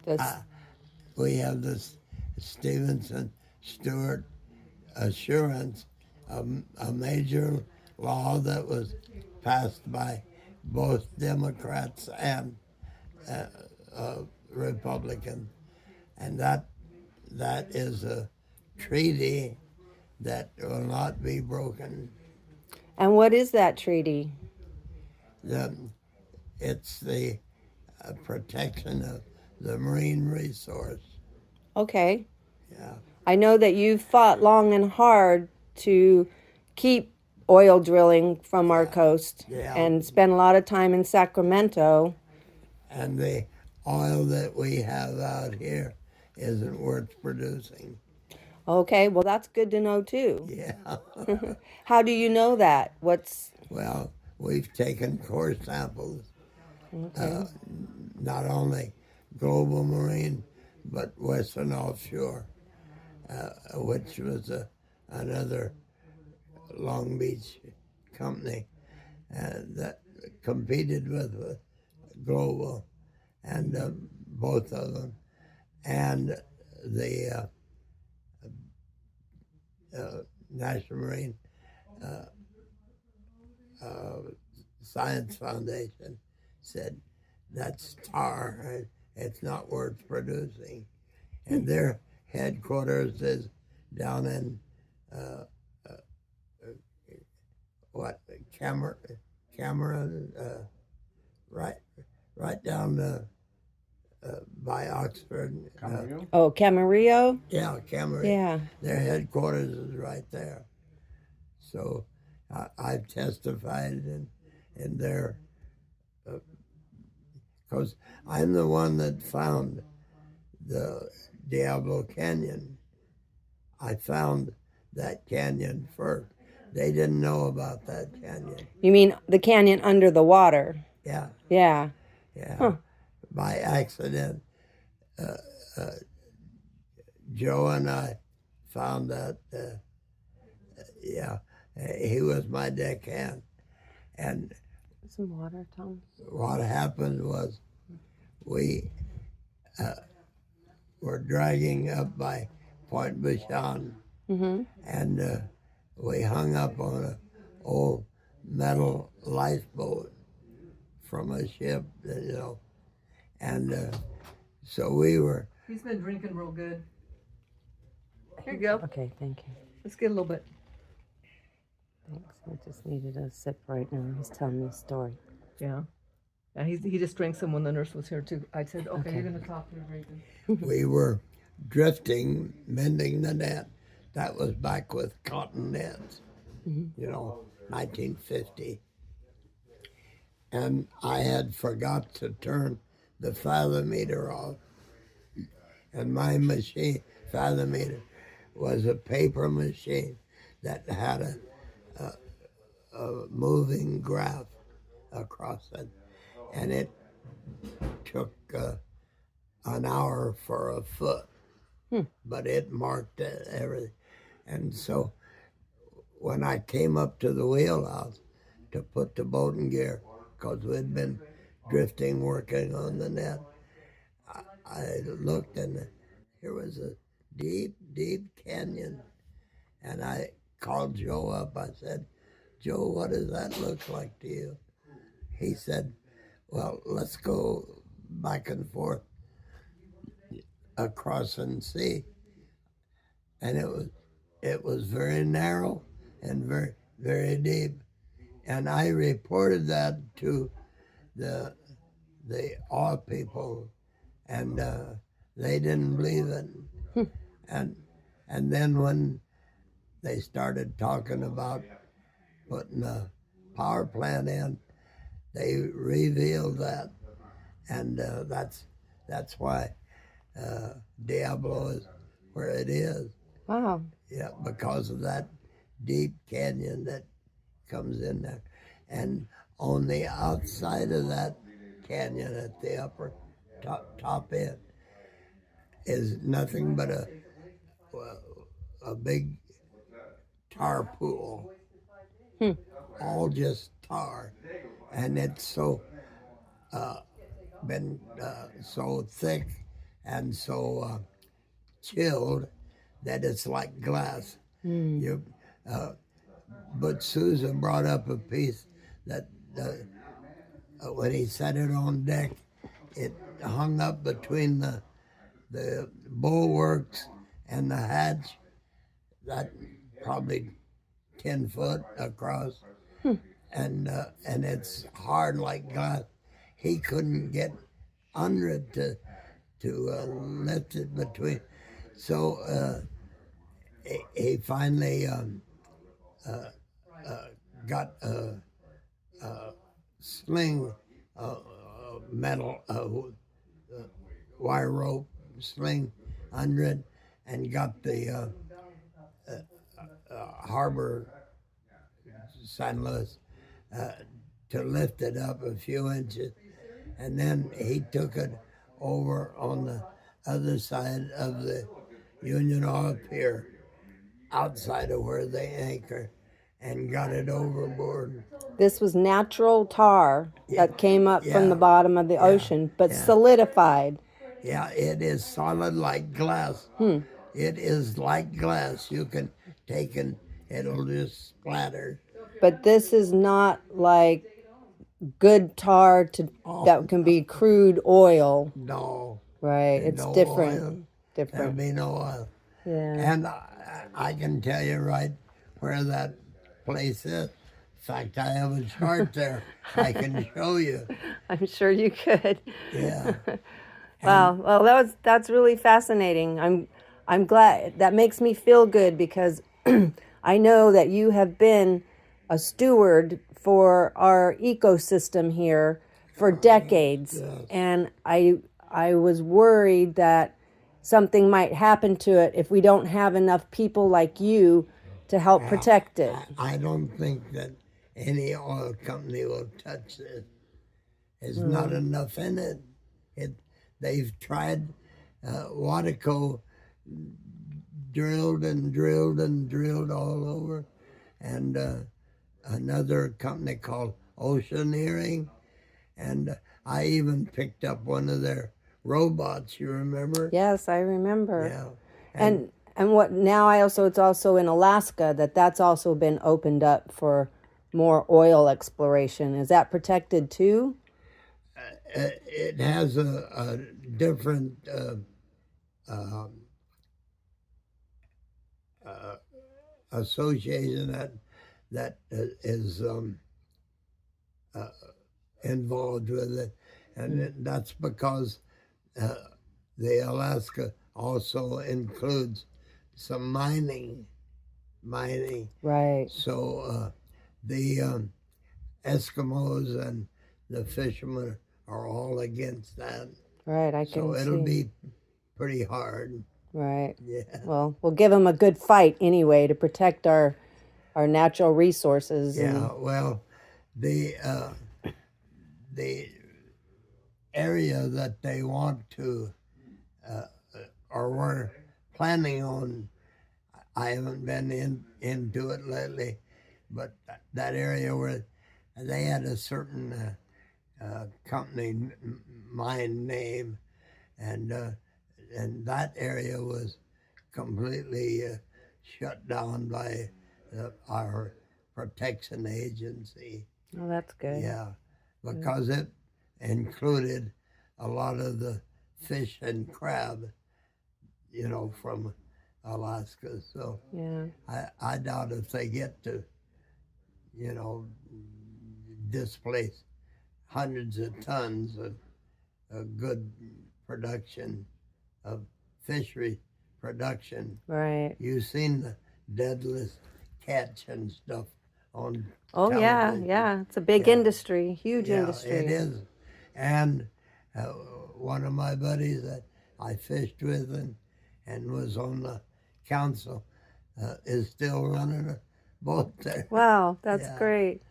Uh, we have this Stevenson Stewart assurance, a major law that was passed by both Democrats and uh, Republicans, and that is a treaty that will not be broken. And what is that treaty? The, it's the protection of the marine resource. Okay. Yeah. I know that you've fought long and hard to keep oil drilling from our coast and spent a lot of time in Sacramento. And the oil that we have out here isn't worth producing. Okay, well, that's good to know too. Yeah. How do you know that? Well, we've taken core samples, not only global marine, but Western Offshore, which was another Long Beach company that competed with global, and both of them, and the National Marine Science Foundation said that's tar. It's not worth producing, and their headquarters is down in Cameron, right down by Oxford. Oh, Camarillo? Yeah, Cameron. Yeah. Their headquarters is right there. So I've testified in their, because I'm the one that found the Diablo Canyon. I found that canyon first. They didn't know about that canyon. You mean the canyon under the water? Yeah. Yeah. Yeah. Huh. By accident, Joe and I found that. Yeah, he was my deckhand, and some water, Tom. What happened was we were dragging up by Point Buchan, and we hung up on an old metal lifeboat from a ship, and so we were. He's been drinking real good. Here you go. Okay, thank you. Let's get a little bit. Thanks. I just needed a sip right now. He's telling me a story. Yeah. Yeah, he just drank some when the nurse was here too. I said, okay. You're going to talk to Reagan. We were drifting, mending the net. That was back with cotton nets, 1950. And I had forgot to turn the fathometer off. And my machine, fathometer, was a paper machine that had a moving graph across it. And it took an hour for a foot, but it marked everything. And so when I came up to the wheelhouse to put the boat in gear, because we'd been drifting, working on the net, I looked and here was a deep, deep canyon. And I called Joe up. I said, Joe, what does that look like to you? He said, well, let's go back and forth across and see. And it was very narrow and very, very deep. And I reported that to the awe people, and they didn't believe it. and then when they started talking about putting a power plant in, they revealed that, and that's why Diablo is where it is. Wow. Yeah, because of that deep canyon that comes in there, and on the outside of that canyon, at the upper top end, is nothing but a big tar pool, all just tar, and it's so been so thick and so chilled that it's like glass. You, but Susan brought up a piece that when he set it on deck, it hung up between the bulwarks and the hatch, that probably 10 foot across, and it's hard like glass. He couldn't get under it to lift it between. So he finally got a sling, metal wire rope sling under it, and got the harbor San Luis to lift it up a few inches, and then he took it over on the other side of the Union Oil Pier, outside of where they anchor, and got it overboard. This was natural tar that came up from the bottom of the ocean, but solidified. Yeah, it is solid like glass. It is like glass. You can take and it'll just splatter. But this is not like good tar that can be crude oil. No. Right, it's no different. Oil. Different. There'll be no oil. Yeah. And I can tell you right where that place is. In fact, I have a chart there. I can show you. I'm sure you could. Yeah. Wow. Well, that's really fascinating. I'm glad. That makes me feel good because I know that you have been a steward for our ecosystem here for decades, and I was worried that something might happen to it if we don't have enough people like you to help protect it. I don't think that any oil company will touch this. There's not enough in it. They've tried. Waterco drilled and drilled and drilled all over, and another company called Oceaneering, and I even picked up one of their robots. You remember? Yes, I remember. Yeah. And what now? It's also in Alaska that's also been opened up for more oil exploration. Is that protected too? It has a different association that is involved with it, and that's because the Alaska also includes some mining. Right. So the Eskimos and the fishermen are all against that. Right, I can So see. it'll be pretty hard. Right. Yeah. Well, we'll give them a good fight anyway to protect our natural resources. Yeah. Well, the area that they want to or were planning on, I haven't been into it lately, but that area where they had a certain company mine name, and that area was completely shut down by our protection agency. Oh, that's good. Yeah, because it included a lot of the fish and crab, from Alaska. So Yeah. I doubt if they get to, displace hundreds of tons of good production, of fishery production. Right. You've seen the deadliest catch and stuff on Oh, television. yeah. It's a big industry, huge industry. It is. And one of my buddies that I fished with and was on the council is still running a boat there. Wow, that's Yeah. great.